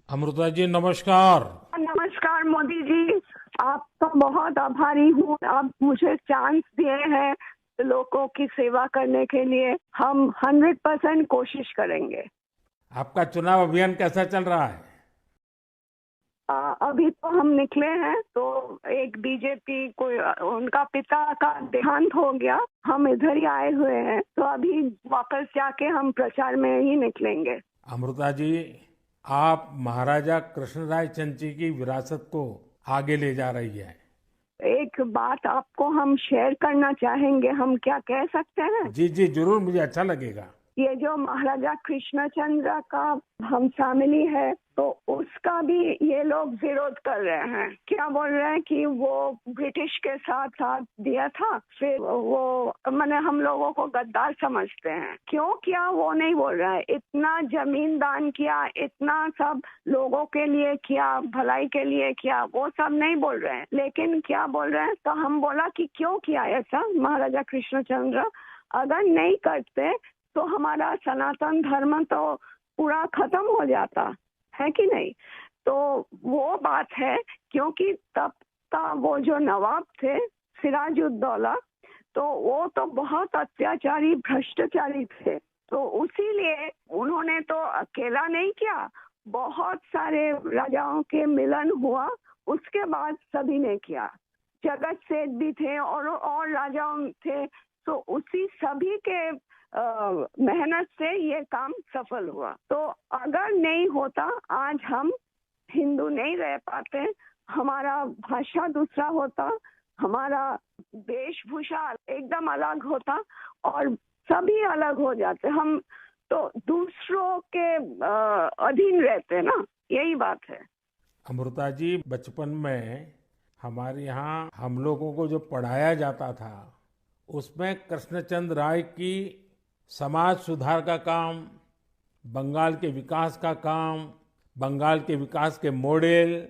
अमृता जी नमस्कार। नमस्कार मोदी जी। आपका बहुत आभारी हूँ। आप मुझे चांस दिए हैं लोगों की सेवा करने के लिए। हम 100% कोशिश करेंगे। आपका चुनाव अभियान कैसा चल रहा है? अभी तो हम निकले हैं तो एक बीजेपी को उनका पिता का देहांत हो गया। हम इधर ही आए हुए हैं तो अभी वापस जाके हम प्रचार में ही निकलेंगे। अमृता जी, आप महाराजा कृष्णराय चंद जी की विरासत को आगे ले जा रही है। एक बात आपको हम शेयर करना चाहेंगे। हम क्या कह सकते हैं? जी जी जरूर, मुझे अच्छा लगेगा। ये जो महाराजा कृष्णचंद्र का हम फैमिली है तो उसका भी ये लोग विरोध कर रहे हैं। क्या बोल रहे हैं कि वो ब्रिटिश के साथ साथ दिया था, फिर वो माने हम लोगों को गद्दार समझते हैं। क्यों किया वो नहीं बोल रहे हैं। इतना जमीन दान किया, इतना सब लोगों के लिए किया, भलाई के लिए किया, वो सब नहीं बोल रहे हैं। लेकिन क्या बोल रहे हैं, तो हम बोला कि क्यों किया ऐसा महाराजा कृष्णचंद्र। अगर नहीं करते तो हमारा सनातन धर्म तो पूरा खत्म हो जाता है कि नहीं। तो वो बात है, क्योंकि तब का वो जो नवाब थे सिराजुद्दौला, तो वो तो बहुत अत्याचारी भ्रष्टाचारी थे। तो उसीलिए उन्होंने तो अकेला नहीं किया, बहुत सारे राजाओं के मिलन हुआ, उसके बाद सभी ने किया। जगत सेठ भी थे और राजाओं थे। तो उसी सभी के मेहनत से ये काम सफल हुआ। तो अगर नहीं होता आज हम हिंदू नहीं रह पाते। हमारा भाषा दूसरा होता, हमारा वेशभूषा एकदम अलग होता और सभी अलग हो जाते। हम तो दूसरों के अधीन रहते ना, यही बात है। अमृता जी, बचपन में हमारे यहाँ हम लोगों को जो पढ़ाया जाता था उसमें कृष्णचंद्र राय की समाज सुधार का काम, बंगाल के विकास का काम, बंगाल के विकास के मॉडल,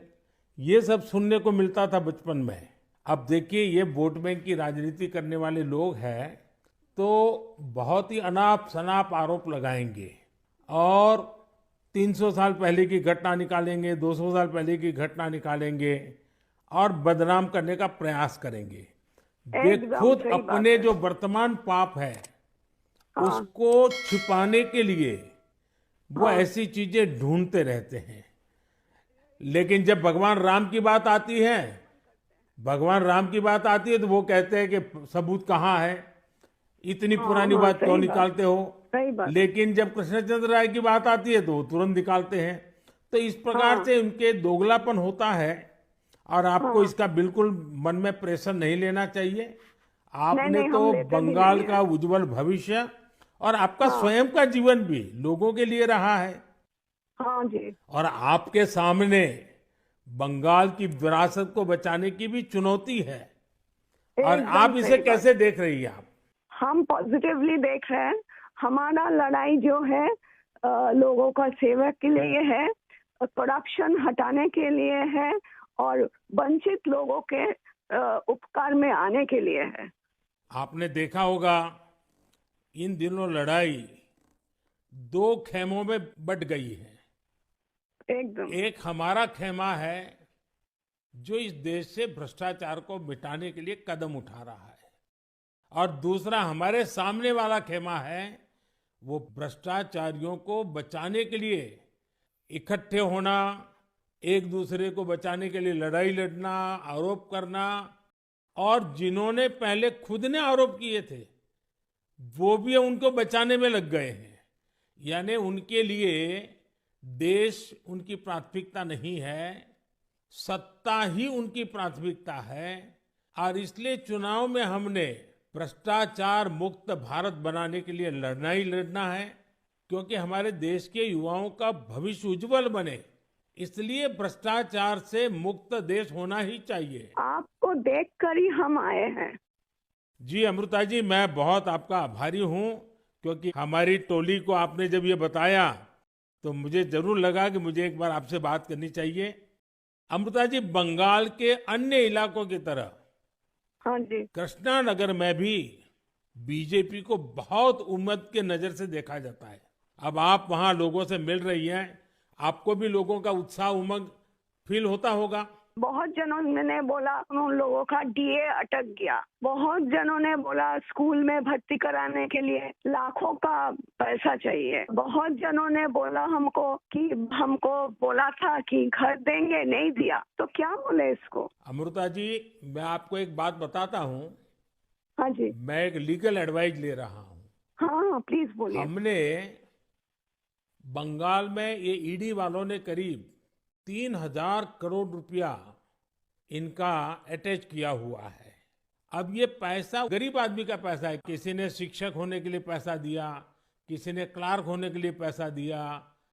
ये सब सुनने को मिलता था बचपन में। अब देखिए, ये वोट बैंक की राजनीति करने वाले लोग हैं तो बहुत ही अनाप शनाप आरोप लगाएंगे और 300 साल पहले की घटना निकालेंगे, 200 साल पहले की घटना निकालेंगे और बदनाम करने का प्रयास करेंगे। वे एकदम खुद सही बात अपने है। जो वर्तमान पाप है हाँ उसको छिपाने के लिए वो हाँ ऐसी चीजें ढूंढते रहते हैं। लेकिन जब भगवान राम की बात आती है, भगवान राम की बात आती है तो वो कहते हैं कि सबूत कहाँ है, इतनी हाँ पुरानी हाँ, बात क्यों सही बात, निकालते हो। सही बात। लेकिन जब कृष्णचंद्र राय की बात आती है तो वो तुरंत निकालते हैं। तो इस प्रकार हाँ से उनके दोगलापन होता है और आपको हाँ, इसका बिल्कुल मन में प्रेशर नहीं लेना चाहिए। नहीं आपने नहीं, हम तो लेते भी बंगाल नहीं का है। उज्जवल भविष्य और आपका हाँ स्वयं का जीवन भी लोगों के लिए रहा है। हाँ जी, और आपके सामने बंगाल की विरासत को बचाने की भी चुनौती है। और एकदम आप इसे सही बात। कैसे देख रही हैं आप? हम पॉजिटिवली देख रहे हैं। हमारा लड़ाई जो है लोगों का सेवा के लिए है, करप्शन हटाने के लिए है और वंचित लोगों के उपकार में आने के लिए है। आपने देखा होगा, इन दिनों लड़ाई दो खेमों में बट गई है। एकदम। एक हमारा खेमा है जो इस देश से भ्रष्टाचार को मिटाने के लिए कदम उठा रहा है, और दूसरा हमारे सामने वाला खेमा है, वो भ्रष्टाचारियों को बचाने के लिए इकट्ठे होना, एक दूसरे को बचाने के लिए लड़ाई लड़ना, आरोप करना। और जिन्होंने पहले खुद ने आरोप किए थे वो भी उनको बचाने में लग गए हैं। यानी उनके लिए देश उनकी प्राथमिकता नहीं है, सत्ता ही उनकी प्राथमिकता है। और इसलिए चुनाव में हमने भ्रष्टाचार मुक्त भारत बनाने के लिए लड़ना ही लड़ना है, क्योंकि हमारे देश के युवाओं का भविष्य उज्जवल बने। इसलिए भ्रष्टाचार से मुक्त देश होना ही चाहिए। आपको देखकर ही हम आए हैं। जी अमृता जी, मैं बहुत आपका आभारी हूँ, क्योंकि हमारी टोली को आपने जब ये बताया तो मुझे जरूर लगा कि मुझे एक बार आपसे बात करनी चाहिए। अमृता जी, बंगाल के अन्य इलाकों की तरह हाँ जी। कृष्णा नगर में भी बीजेपी को बहुत उम्मीद के नजर से देखा जाता है। अब आप वहां लोगों से मिल रही हैं, आपको भी लोगों का उत्साह उमंग फील होता होगा। बहुत जनों ने बोला उन लोगों का डीए अटक गया। बहुत जनों ने बोला स्कूल में भर्ती कराने के लिए लाखों का पैसा चाहिए। बहुत जनों ने बोला हमको कि हमको बोला था कि घर देंगे, नहीं दिया। तो क्या बोले इसको। अमृता जी, मैं आपको एक बात बताता हूँ। हाँ जी। मैं एक लीगल एडवाइस ले रहा हूँ। हाँ प्लीज बोलिए। हमने बंगाल में ये ईडी वालों ने करीब 3,000 करोड़ रुपया इनका अटैच किया हुआ है। अब ये पैसा गरीब आदमी का पैसा है। किसी ने शिक्षक होने के लिए पैसा दिया, किसी ने क्लार्क होने के लिए पैसा दिया।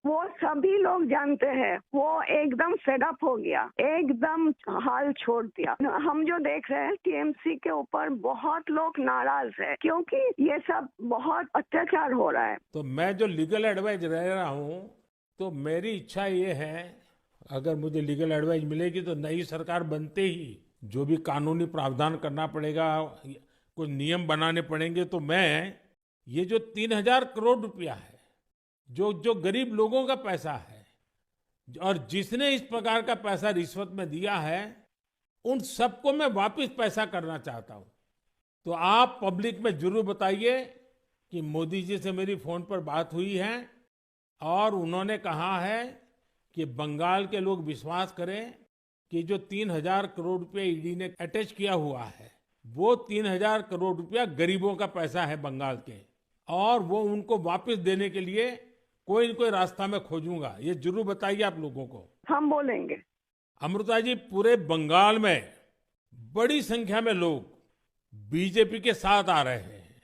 वो सभी लोग जानते हैं। वो एकदम फेडअप हो गया, एकदम हाल छोड़ दिया। हम जो देख रहे हैं टीएमसी के ऊपर बहुत लोग नाराज है क्योंकि ये सब बहुत अत्याचार हो रहा है। तो मैं जो लीगल एडवाइस रह रहा हूँ, तो मेरी इच्छा ये है, अगर मुझे लीगल एडवाइस मिलेगी तो नई सरकार बनते ही जो भी कानूनी प्रावधान करना पड़ेगा, कुछ नियम बनाने पड़ेंगे, तो मैं ये जो 3,000 करोड़ रुपया है, जो जो गरीब लोगों का पैसा है, और जिसने इस प्रकार का पैसा रिश्वत में दिया है, उन सबको मैं वापस पैसा करना चाहता हूं। तो आप पब्लिक में जरूर बताइए कि मोदी जी से मेरी फोन पर बात हुई है और उन्होंने कहा है कि बंगाल के लोग विश्वास करें कि जो 3,000 करोड़ रुपए ईडी ने अटैच किया हुआ है, वो 3,000 करोड़ रुपया गरीबों का पैसा है बंगाल के, और वो उनको वापस देने के लिए कोई न कोई रास्ता मैं खोजूंगा। ये जरूर बताइए आप लोगों को। हम बोलेंगे। अमृता जी, पूरे बंगाल में बड़ी संख्या में लोग बीजेपी के साथ आ रहे हैं।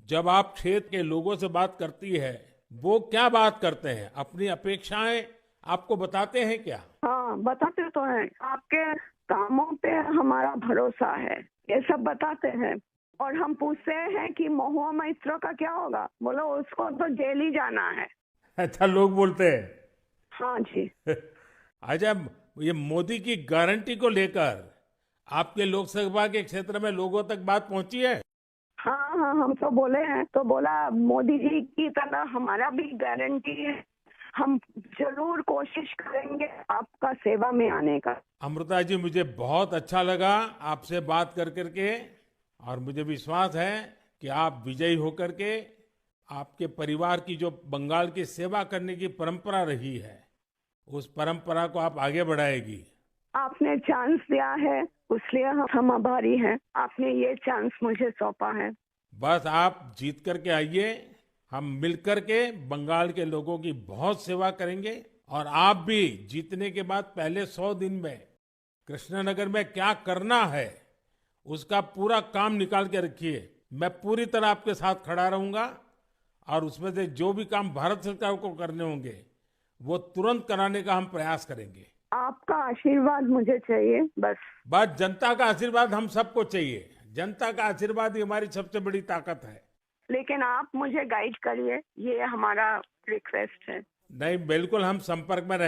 जब आप क्षेत्र के लोगों से बात करती है, वो क्या बात करते हैं? अपनी अपेक्षाएं आपको बताते हैं क्या? हाँ बताते तो हैं। आपके कामों पे हमारा भरोसा है, ये सब बताते हैं। और हम पूछते हैं कि महुआ मैत्रो का क्या होगा, बोलो उसको तो जेल ही जाना है। अच्छा, लोग बोलते हैं। हाँ जी। अच्छा, ये मोदी की गारंटी को लेकर आपके लोकसभा के क्षेत्र में लोगों तक बात पहुंची है? हाँ हाँ, हम तो बोले हैं। तो बोला मोदी जी की तरह हमारा भी गारंटी है, हम जरूर कोशिश करेंगे आपका सेवा में आने का। अमृता जी, मुझे बहुत अच्छा लगा आपसे बात कर करके, और मुझे विश्वास है कि आप विजयी होकर के आपके परिवार की जो बंगाल की सेवा करने की परंपरा रही है, उस परंपरा को आप आगे बढ़ाएगी। आपने चांस दिया है, उसलिए हम आभारी हैं। आपने ये चांस मुझे सौंपा है। बस आप जीत करके आइए, हम मिलकर के बंगाल के लोगों की बहुत सेवा करेंगे। और आप भी जीतने के बाद पहले 100 दिन में कृष्णनगर में क्या करना है, उसका पूरा काम निकाल के रखिए। मैं पूरी तरह आपके साथ खड़ा रहूंगा, और उसमें से जो भी काम भारत सरकार को करने होंगे, वो तुरंत कराने का हम प्रयास करेंगे। आपका आशीर्वाद मुझे चाहिए बस। बस जनता का आशीर्वाद हम सबको चाहिए। जनता का आशीर्वाद ही हमारी सबसे बड़ी ताकत है। लेकिन आप मुझे गाइड करिए, ये हमारा रिक्वेस्ट है। नहीं, बिल्कुल हम संपर्क में रहे।